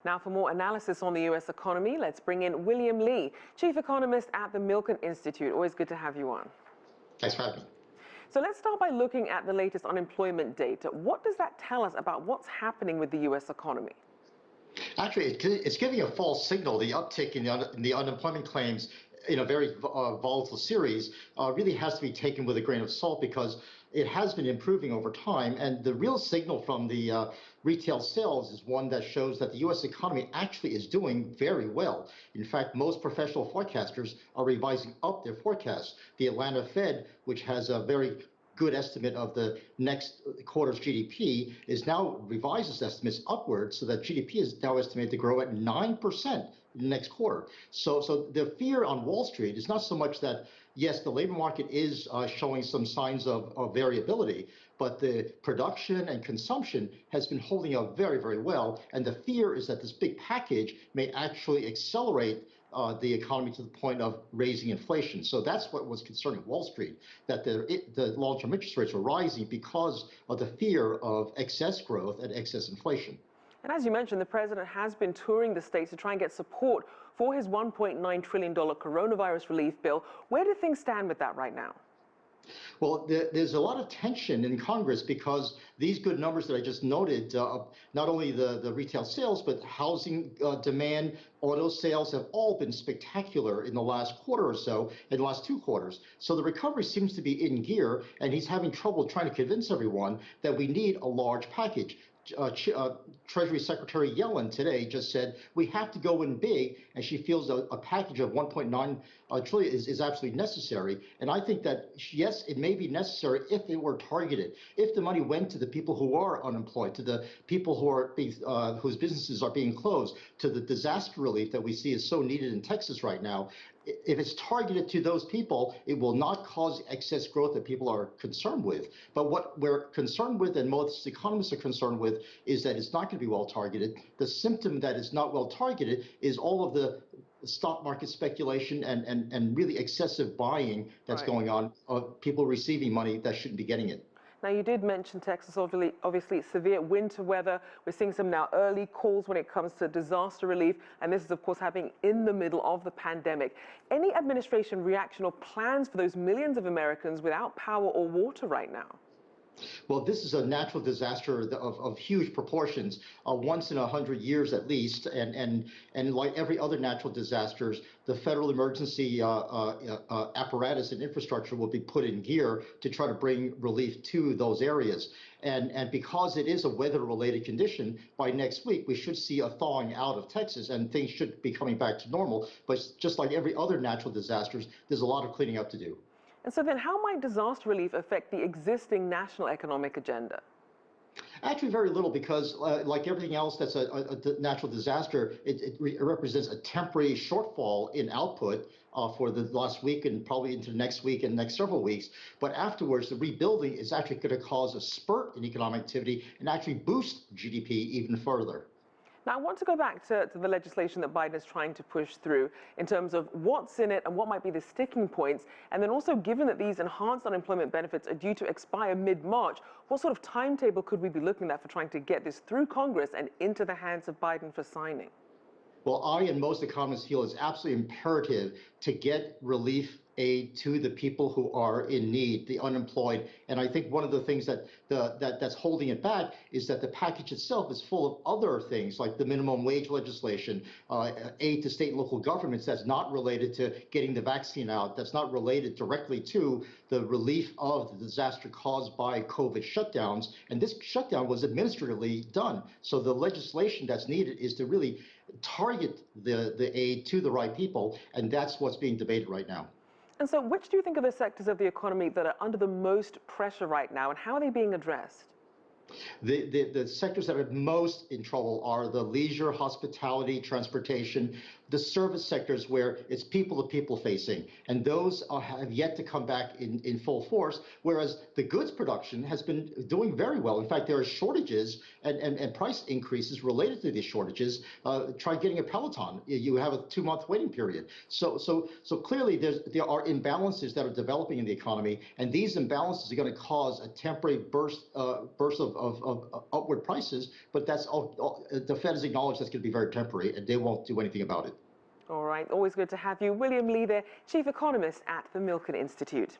Now, for more analysis on the U.S. economy, let's bring in William Lee, Chief Economist at the Milken Institute. Always good to have you on. Thanks for having me. So let's start by looking at the latest unemployment data. What does that tell us about what's happening with the U.S. economy? Actually, it's giving a false signal. The uptick in the unemployment claims in a very volatile series really has to be taken with a grain of salt because it has been improving over time. And the real signal from the retail sales is one that shows that the U.S. economy actually is doing very well. In fact, most professional forecasters are revising up their forecasts. The Atlanta Fed, which has a very good estimate of the next quarter's GDP, is now revised its estimates upwards so that GDP is now estimated to grow at 9% in the next quarter. So the fear on Wall Street is not so much that, yes, the labor market is showing some signs of variability, but the production and consumption has been holding up very, very well. And the fear is that this big package may actually accelerate the economy to the point of raising inflation. So that's what was concerning Wall Street, that the long-term interest rates were rising because of the fear of excess growth and excess inflation. And as you mentioned, the president has been touring the states to try and get support for his $1.9 trillion coronavirus relief bill. Where do things stand with that right now? Well, there's a lot of tension in Congress because these good numbers that I just noted, not only the retail sales, but housing demand, auto sales have all been spectacular in the last quarter or so, in the last 2 quarters. So the recovery seems to be in gear, and he's having trouble trying to convince everyone that we need a large package. Treasury Secretary Yellen today just said we have to go in big, and she feels a package of 1.9 trillion is absolutely necessary. And I think that, yes, it may be necessary if it were targeted, if the money went to the people who are unemployed, to the people who are whose businesses are being closed, to the disaster relief that we see is so needed in Texas right now. If it's targeted to those people, it will not cause excess growth that people are concerned with. But what we're concerned with, and most economists are concerned with, is that it's not going to be well targeted. The symptom that it's not well targeted is all of the stock market speculation and really excessive buying that's going on of people receiving money that shouldn't be getting it. Now, you did mention Texas, obviously severe winter weather. We're seeing some now early calls when it comes to disaster relief, and this is, of course, happening in the middle of the pandemic. Any administration reaction or plans for those millions of Americans without power or water right now? Well, this is a natural disaster of huge proportions, once in 100 years at least, and like every other natural disasters, the federal emergency apparatus and infrastructure will be put in gear to try to bring relief to those areas. And because it is a weather-related condition, by next week we should see a thawing out of Texas, and things should be coming back to normal. But just like every other natural disasters, there's a lot of cleaning up to do. And so then how might disaster relief affect the existing national economic agenda? Actually, very little, because like everything else that's a natural disaster, it represents a temporary shortfall in output for the last week and probably into the next week and next several weeks. But afterwards, the rebuilding is actually going to cause a spurt in economic activity and actually boost GDP even further. Now, I want to go back to the legislation that Biden is trying to push through in terms of what's in it and what might be the sticking points. And then also, given that these enhanced unemployment benefits are due to expire mid-March, what sort of timetable could we be looking at for trying to get this through Congress and into the hands of Biden for signing? Well, I and most economists feel it's absolutely imperative to get relief aid to the people who are in need, the unemployed. And I think one of the things that's holding it back is that the package itself is full of other things, like the minimum wage legislation, aid to state and local governments that's not related to getting the vaccine out, that's not related directly to the relief of the disaster caused by COVID shutdowns. And this shutdown was administratively done. So the legislation that's needed is to really target the aid to the right people, and that's what's being debated right now. And so which do you think are the sectors of the economy that are under the most pressure right now, and how are they being addressed? The sectors that are most in trouble are the leisure, hospitality, transportation, the service sectors where it's people to people facing, and those have yet to come back in full force, whereas the goods production has been doing very well. In fact, there are shortages and price increases related to these shortages. Try getting a Peloton. You have a 2-month waiting period. So clearly there are imbalances that are developing in the economy, and these imbalances are going to cause a temporary burst of upward prices, but that's all, the Fed has acknowledged that's going to be very temporary, and they won't do anything about it. All right, always good to have you. William Lee there, Chief Economist at the Milken Institute.